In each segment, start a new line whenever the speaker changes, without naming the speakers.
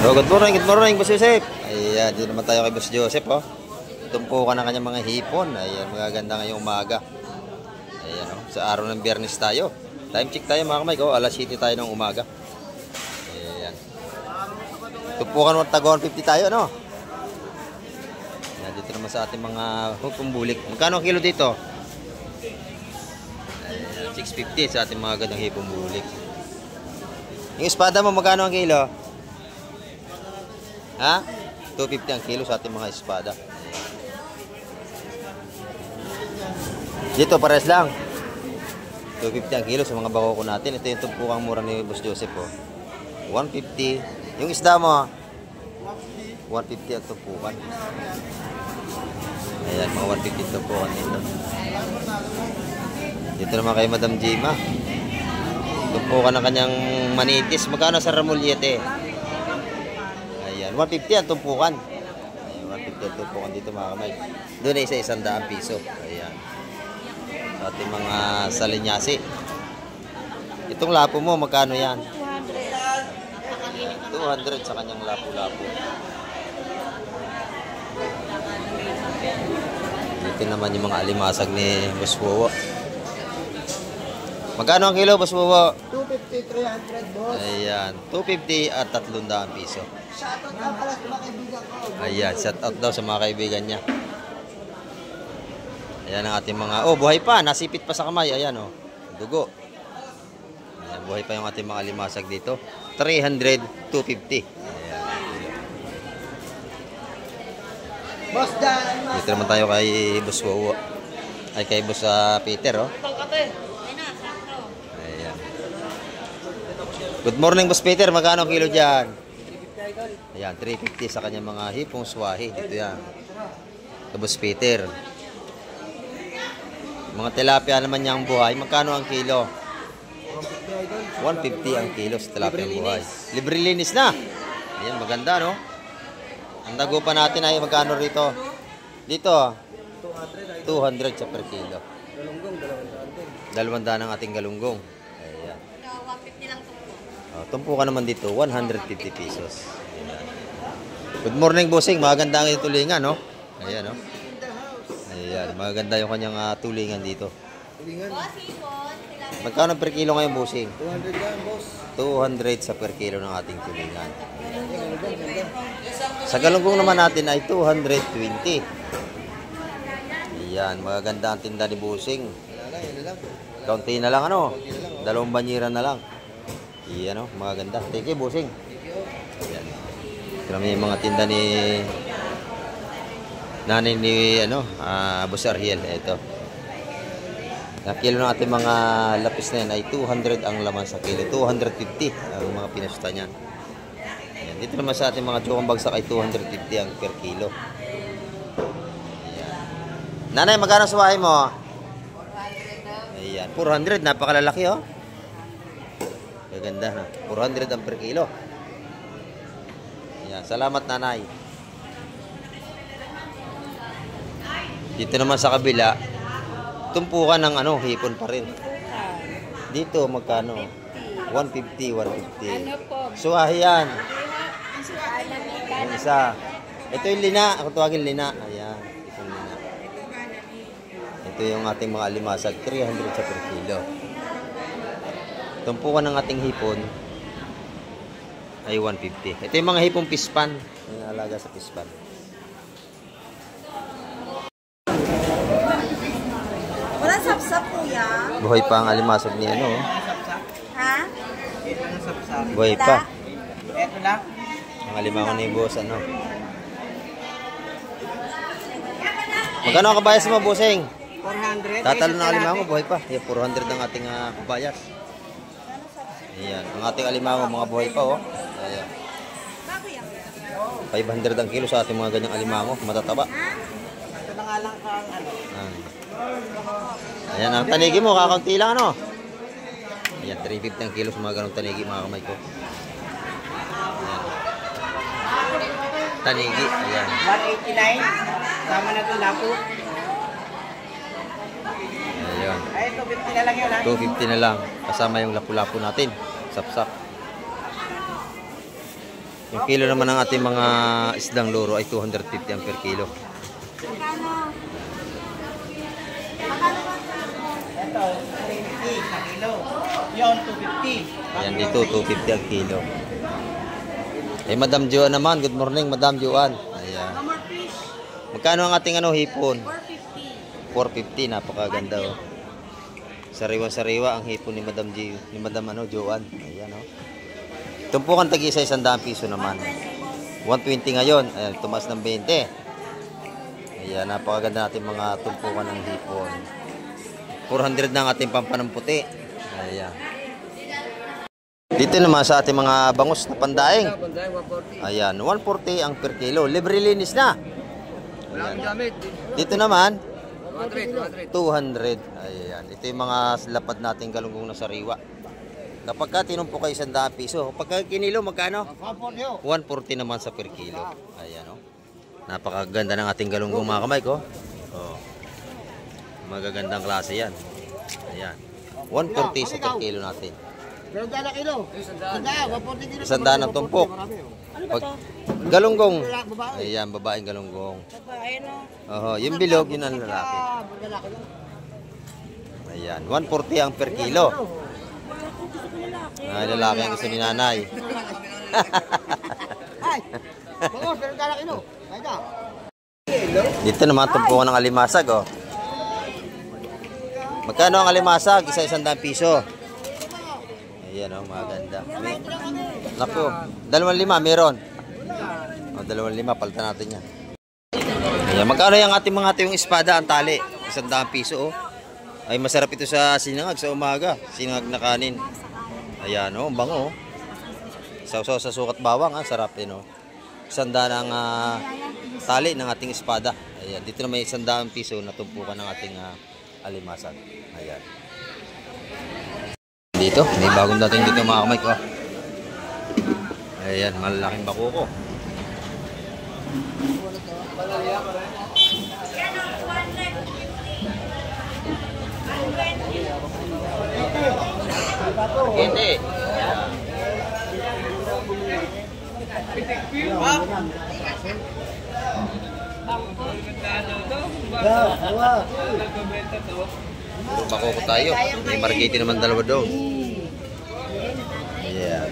So, good morning, Boss Joseph. Ayan, dito naman tayo kay Boss Joseph, oh. Tumpukan ng kanyang mga hipon. Ayan, magaganda ngayong umaga. Ayan, oh, sa araw ng Biyernes tayo. Time check tayo mga kamay ko, alas 7 tayo ng umaga. Ayan. Tumpukan mo tago 150 tayo, no? Ayan, dito naman sa ating mga pumbulik. Magkano ang kilo dito? Ayan, 650 sa ating mga gandang hipong bulik. Yung espada mo, magkano ang kilo? Ha? 250 ang kilo sa ating mga espada. Dito pares lang. 250 ang kilo sa mga bako natin. Ito yung tumpukang mura ni Boss Joseph, oh. 150. Yung isda mo, 150 ang tumpukan. Ayan, mga 150 tumpukan dito. Dito naman kay Madam Jima. Tumpukan ng kanyang manitis. Magkano sa Ramuliete? 150 ang tumpukan. Ayan, 150 ang tumpukan dito mga kamay. Doon ay isa 100 piso. Ayan. Sa ating mga salinyasi. Itong lapo mo, magkano yan? 200 sa kanyang lapo-lapo. Dito naman yung mga alimasag ni Boss Wowo. Magkano ang kilo, Boss Wowo?
250, 300, boss.
Ayan, 250 at 300 piso.
Shoutout daw pala sa mga kaibigan ko.
Ayan, shout out daw sa mga kaibigan niya. Ayan ang ating mga... Oh, buhay pa. Nasipit pa sa kamay. Ayan, oh. Dugo. Ayan, buhay pa yung ating mga limasag dito. 300, 250. Ayan.
Boss Dan.
Dito naman tayo kay Boss Wowo. Ay, kay Boss Peter, oh. Ayan. Good morning, Boss Peter. Magkano kilo dyan? Ayan, 350 sa kanyang mga hipong swahi. Dito yan. Ito, Boss Peter. Mga tilapia naman niyang buhay. Magkano ang kilo? 150 ang kilo sa tilapia buhay. Libre linis na. Ayan, maganda, no? Ang dagupan natin ay magkano rito? Dito, 200 sa per kilo. 200 ang ating galunggong. Ayan.
150 lang tumpo.
Tumpukan naman dito, 150 pesos. Ayan. Good morning, bossing. Maganda ang tulingan, no? Ayan, no? Ayan, maganda yung kanyang tulingan dito. Magkano per kilo ngayon, bossing?
200 lang, boss.
200 sa per kilo ng ating tulingan. Sa galunggong naman natin ay 220. Ayan, maganda ang tinda ni bossing. Kaunti na lang, ano? 2 banyera na lang. Ayan, no? Maganda. Thank you, bossing. Ayan. Ito naman yung mga tinda ni nanay ni Boss Ariel. Ito. Kilo ng ating mga lapis na yan ay 200 ang laman sa kilo. 250 ang mga pinasuta niyan. Ayan. Dito naman sa ating mga tsukang bagsak ay 250 ang per kilo. Ayan. Nanay, magkano suwahe mo? 400. Ayan. 400. Napakalalaki, oh. Gaganda, ha? 400 ang per kilo. Ayan. Salamat, nanay. Dito naman sa kabila, tumpukan ng hipon pa rin. Dito, magkano? 150, 150.
Ano po?
Suwahe yan. Yung isa. Ito yung lina. Ako tawagin lina. Ayan. Itong lina. Ito yung ating mga alimasag. 300 sa per kilo. Tumpukan ng ating hipon ay 150. Ito yung mga hipong pispan. Yung alaga sa pispan.
Wala sapsap kuya.
Buhay pa ang alimasag ni ano.
Ha?
Buhay pa.
Ito lang.
Ang alimango ni boss, ano. Magkano ang kabayas mo, bossing?
400.
Tatalo ng alimango, buhay pa. Ayan, 400 ang ating kabayas. Ayan, ang ating alimango, mga buhay pa, oh. Ayan. 500 ang kilo sa ating mga ganyang alimango, matataba.
Ito na nga lang kang
Ayan, ang tanigi mo, kakaunti lang, ano. Ayan, 350 ang kilo sa mga ganong tanigi, mga kamay ko. Ayan. Tanigi, ayan.
189. Tama na ito, lapo.
Ayan.
Ay, 250 na lang yun, ha?
250 na lang. Kasama yung lapu-lapu natin. Sap-sap. Yung kilo naman ng ating mga isdang loro ay 250 ang per kilo.
Magkano? Magkano ba?
Ito, 20 sa kilo. Yun, 250.
Ayan, dito 250 ang kilo. Eh, Madam Joan naman. Good morning, Madam Joan. Ayan.
No more fish.
Magkano ang ating hipon?
450.
450, napakaganda oh. Sariwa-sariwa ang hipon ni Madam Joan. Ayan oh. Tumpukan tag-isa 100 piso naman. 120 ngayon. Ayan, tumas ng 20. Ayan, napakaganda natin mga tumpukan ng hipon. 400 na ang ating pampanamputi. Ayan. Dito naman sa ating mga bangus na pandaing. Ayan, 140 ang per kilo. Libre linis na. Ayan. Dito naman 200. Ayan. Ito yung mga lapad nating galunggong na sariwa. Kapag ka tinumpo kayo 100 piso, kapag kinilo magkano? 140 naman sa per kilo. Ayan oh. Napakaganda ng ating galunggong mga kamay ko. Oh. Magagandang klase yan. Ayan. 140 sa per kilo natin.
Pero dala kilo. 140 kilo.
100 ang tumpok.
Ano ba to?
Galunggong. Ayan, babaeng galunggong.
Babae, no?
Oho, yung bilog, yun ang lalaki. Ayan, 140 ang per kilo.
Gusto ko lalaki.
Ay, lalaki ang gusto ni nanay.
Ay! Bangos, pero dala kilo. Ay da.
Dito naman, tumpukan ng alimasag, oh. Magkano ang alimasag? Isa 100 piso. Ayan, oh, maganda. Naku, 2.5 meron. O, 2.5, palitan natin yan. Ayan, magkano yung ating mga yung espada, ang tali? 100 piso, oh. Ay, masarap ito sa sinangag sa umaga. Sinangag na kanin. Ayan, oh, ang bango, oh. Sausaw sa sukat bawang, ah, sarap din, oh. 100 ng tali ng ating espada. Ayan, dito na may 100 piso na tumpukan ng ating alimasag. Ayan. Dito, may bagong dating dito mga kamay ko. Ayan, malalaking bakuko. Hindi. Puro bakuko tayo. May margiti naman dalawa daw. Yeah.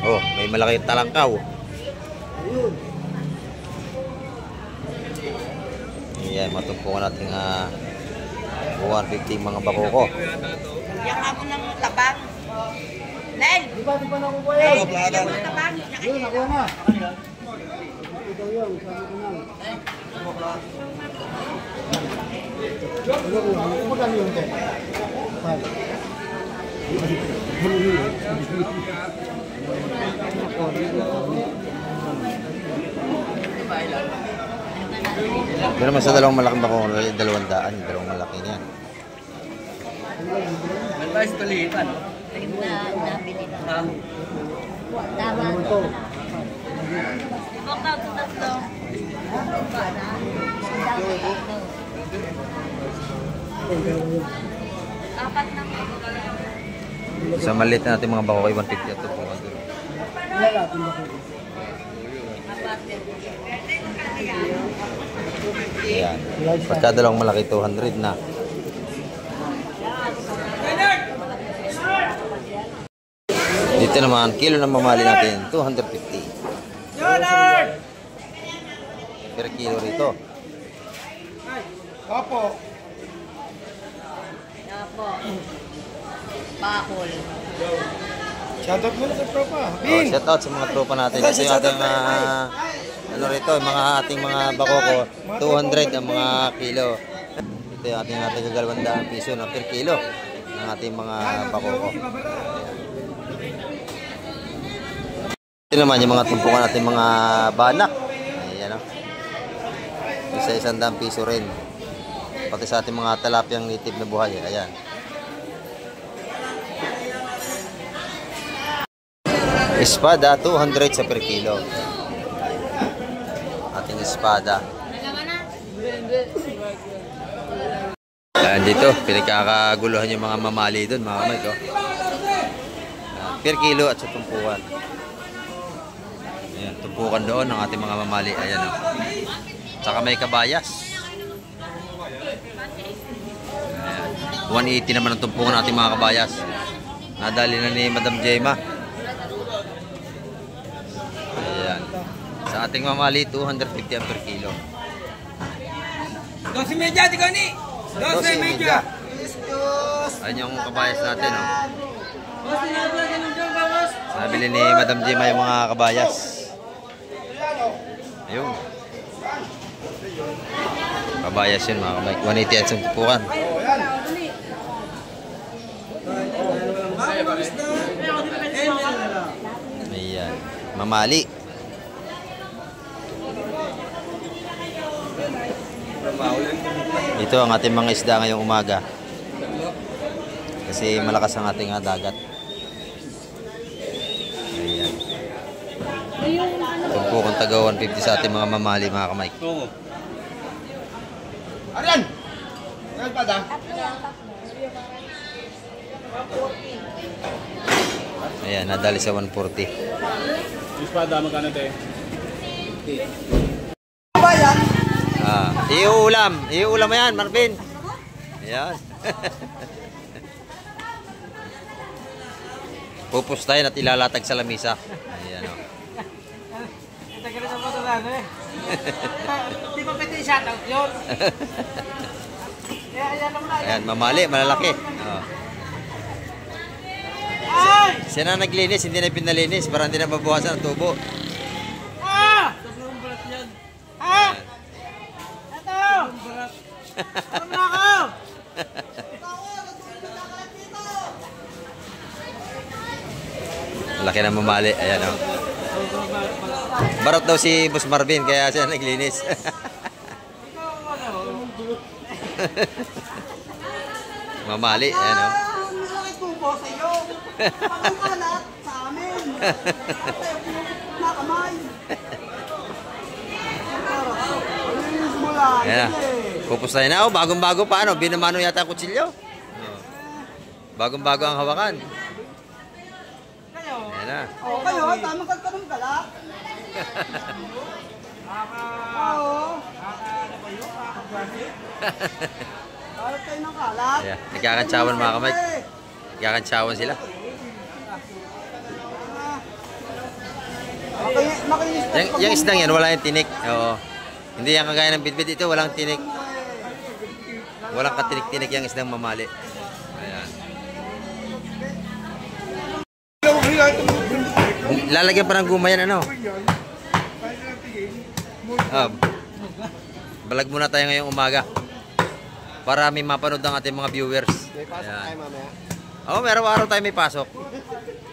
Oh, may malaki talangkaw. Ayan, matumpukan natin 150 mga bakuko.
Yang ako ng tabang. Nel! Di ba na ako po yan? Di ba ng tabang? Yun, ako na. Ito yun, sabi ko na.
Magkano yun ito?
Pero mas sa dalawang malaking bako, 200, dalawang malaki niyan.
Advice to live, ano?
Nabili na. Tama. Baka ko tatlo. Apat na.
Sa maliit na natin mga bako kay 150 at tumpukan doon. Ayan. Pagka dalawang malaki, 200 na. Dito naman, kilo na mamali natin, 250. Per kilo rito.
Opo.
Apo. Bakol.
Shoutout mo na sa tropa.
Oh, shout out sa mga tropa natin. Kasi yung ating ano rito, yung mga ating mga bakoko, 200 ang mga kilo. Ito yung ating gagalawang piso na per kilo ng ating mga bakoko. Ito naman yung mga tumpukan natin mga banak. Ayan o. Isa 100 piso rin. Pati sa ating mga talapyang native na buhay. Ayan. Espada, 200 sa per kilo. Ating espada. Ayan dito, pinagkakaguluhan yung mga mamali doon, mga kamay ko. per kilo at sa tumpukan. Ayan, tumpukan doon ng ating mga mamali. Ayan o. Tsaka may kabayas. Ayan. 180 naman ang tumpukan ng ating mga kabayas. Nadali na ni Madam Jema. Ayan. Sa ating mamali, 250 ang per kilo.
12.30, di ni. 12.30.
Ayan yung kabayas natin, oh. Nabili ni Madam Jema yung mga kabayas. Ayun. Kabayas yun, mga kabayas. 180 at sumpukan. Ayan. Mamali. Ito ang ating mga isda ngayong umaga. Kasi malakas ang ating dagat. Ayan. Tumpukang taga 150 sa ating mga mamali, mga kamay.
Arian! Arian pa da?
Ayan, nadali sa 140.
Espada, magkano tayo?
Iuulam. Iuulam mo yan, Marvin. Ayan. Pupustahin at ilalatag sa lamisa. Ayan, o.
Tagal na mo lang eh. Di ba pwede i-shoutout yun?
Ayan, mamali, malalaki. Oh. Siya na naglinis, hindi na pinalinis para hindi na mabuhasan ang tubo.
Ah! Ah! Ito! Alam na ako!
Laki na mamali. Ayan, o. Barot daw si Boss Marvin, kaya siya naglinis. Mamali. Ayan, o.
Malaki tubo sa iyo. Ang kalat sa amin. Nakamay.
Ayan. Pupustahin na. Oh, bagong-bago pa. Ano? Binamano yata ang kutsilyo. Oh. Bagong-bago ang hawakan. Ayan na.
Oo, kayo, tamang kagtanong kalat. Oo. Kalat kayo ng kalat.
Ayan. Nagkakantsawan, mga kamay. Nagkakantsawan sila. Yung isdang yan, wala yung tinik. Oo. Hindi yan kagaya ng bitbit. Ito, walang tinik. Walang katinik-tinik yung isdang mamali. Ayan. Lalagyan pa ng guma yan, ano? Balag muna tayo ngayong umaga. Para may mapanood ang ating mga viewers.
May pasok tayo mamaya.
Oo, meron araw tayo may pasok.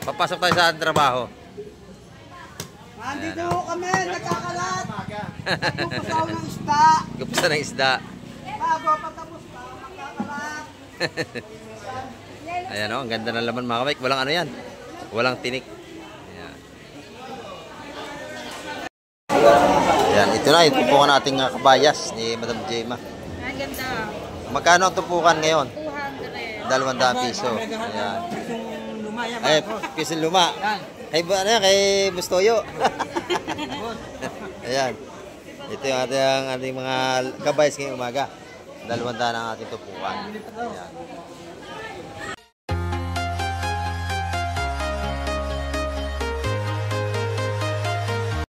Papasok tayo sa trabaho.
Nandito kami, nagkakalat. Pupusaw ng isda.
Gupsa ng isda.
Bago patapos pa, magkakalat.
Ayan, oh, ang ganda ng laman, mga kamay. Walang ano yan. Walang tinik. Ayan. Ayan, ito na. Itupukan nating kabayas ni Madam Jema.
Ang ganda.
Magkano ang tupukan ngayon?
200.
200 piso. Ayan. Ay, piso luma. Ay, ano yan? Kay Bustoyo. Ayan. Ito yung ating mga kabayas ngayong umaga. 200 ang ating tupukan. Ayan.